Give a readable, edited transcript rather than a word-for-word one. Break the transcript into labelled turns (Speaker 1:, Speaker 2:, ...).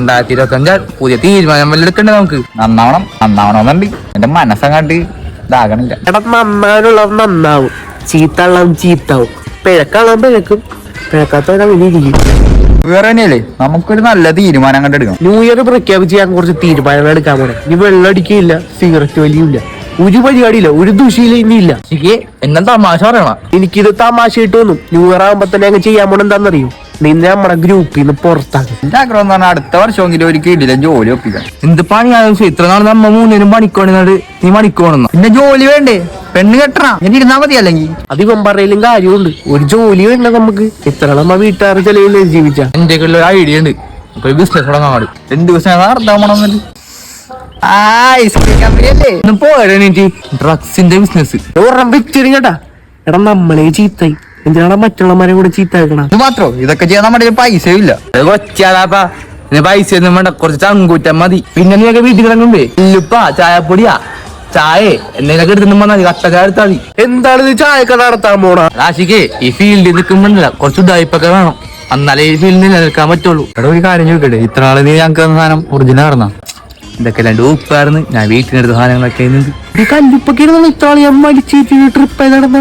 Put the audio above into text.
Speaker 1: 2025 പുതിയ തീരുമാനം വല്ല എടുക്കണ്ടേ നമുക്ക്.
Speaker 2: നന്നാവണമെന്നുണ്ട്. എന്റെ മനസ്സങ്ങാണ്ട് ഇതാകണില്ല.
Speaker 3: എടാ നന്നാവാനുള്ളത് നന്നാവും, ചീത്തയുള്ളതും ചീത്താവും, പിഴക്കുള്ളതും പിഴക്കും, പിഴക്കാത്തവരാ വലിയിരിക്കും.
Speaker 2: വേറെ തന്നെയല്ലേ നമുക്കൊരു നല്ല തീരുമാനം കണ്ട് എടുക്കണം.
Speaker 3: ന്യൂ ഇയർ പ്രഖ്യാപിച്ച് ഞാൻ കുറച്ച് തീരുമാനങ്ങൾ എടുക്കാൻ പോണേ. ഇനി വെള്ളം അടിക്കില്ല, സിഗരറ്റ് വലിയില്ല, ഒരു പരിപാടിയില്ല, ഒരു ദുഷിയില്ല, ഇനിയില്ല.
Speaker 1: എന്നാ തമാശ പറയണം.
Speaker 3: എനിക്കിത് തമാശയിട്ട് തോന്നും. ന്യൂ ഇയർ ആകുമ്പോ തന്നെ അങ്ങ് ചെയ്യാൻ പോണ എന്താണെന്നറിയോ? നിന്നെ നമ്മുടെ ഗ്രൂപ്പിൽ നിന്ന് പുറത്താക്കും.
Speaker 2: എന്റെ ആഗ്രഹം എന്ന് പറഞ്ഞാൽ അടുത്ത വർഷമെങ്കിലും ഒരു കീഴിലെ ജോലി ഒപ്പിക്കണം.
Speaker 1: എന്ത് പണിയാലും ഇത്ര നാൾ നമ്മ 3 മണിക്കോണിനാട് നീ മണിക്കോണെന്നോ? പിന്നെ ജോലി വേണ്ടേ? പെണ്ണ് കെട്ടണ ഇനി ഇരുന്നാ മതി. അല്ലെങ്കിൽ
Speaker 3: അധികം പറയലും കാര്യമുണ്ട്. ഒരു ജോലി വേണ്ട നമുക്ക്. എത്ര നമ്മ വീട്ടുകാർ ചെലവിൽ ജീവിച്ച.
Speaker 1: എന്റെ ഒരു ഐഡിയ ഉണ്ട്. ഇപ്പൊ ബിസിനസ് തുടങ്ങാൻ
Speaker 2: എന്ത് ദിവസം നടത്താൻ
Speaker 1: ഡ്രഗ്സിന്റെ ബിസിനസ്
Speaker 3: ഒരെണ്ണം വെച്ചിരിക്കട്ടാ. എടാ നമ്മളെ ചീത്തായി, എന്തിനാണ് മറ്റുള്ളവരെ കൂടെ ചീത്താക്കണം?
Speaker 2: ഇത് മാത്രോ? ഇതൊക്കെ ചെയ്യാൻ നമ്മുടെ പൈസയും ഇല്ല.
Speaker 1: കൊച്ചാടാപ്പാ, പൈസ ഒന്നും വേണ്ട, കുറച്ച് ചങ്കൂറ്റം മതി. പിന്നെ നീയൊക്കെ വീട്ടിൽ കിടക്കുമ്പേ ഇല്ലുപ്പാ ചായപ്പൊടിയാ ചായ എന്തെങ്കിലൊക്കെ എടുത്തിട്ട് മതി. കട്ടക്കായ എടുത്താൽ മതി.
Speaker 3: എന്താണ് ഇത് ചായക്കട നടത്താൻ പോണ?
Speaker 1: രാശിക്ക് ഈ ഫീൽഡിൽ നിൽക്കുമ്പോഴല്ല കുറച്ച് ഉഡായിപ്പൊക്കെ വേണം, എന്നാലേ ഈ ഫീൽഡിൽ നിലനിൽക്കാൻ പറ്റുള്ളൂ.
Speaker 2: എടാ ഒരു കാര്യം ചോദിക്കട്ടെ, ഇത്ര നാളെ നീ ഞങ്ങൾക്ക് തന്ന സാധനം ഒറിജിനൽ ആയിരുന്നാ?
Speaker 1: ഇതൊക്കെ 2 ഉപ്പായിരുന്നു. ഞാൻ വീട്ടിലെടുത്ത സാധനങ്ങളൊക്കെ
Speaker 3: ഈ കല്ലുപ്പൊക്കെ ഇത്ര ഞാൻ മടിച്ചേറ്റ് ട്രിപ്പ് നടന്ന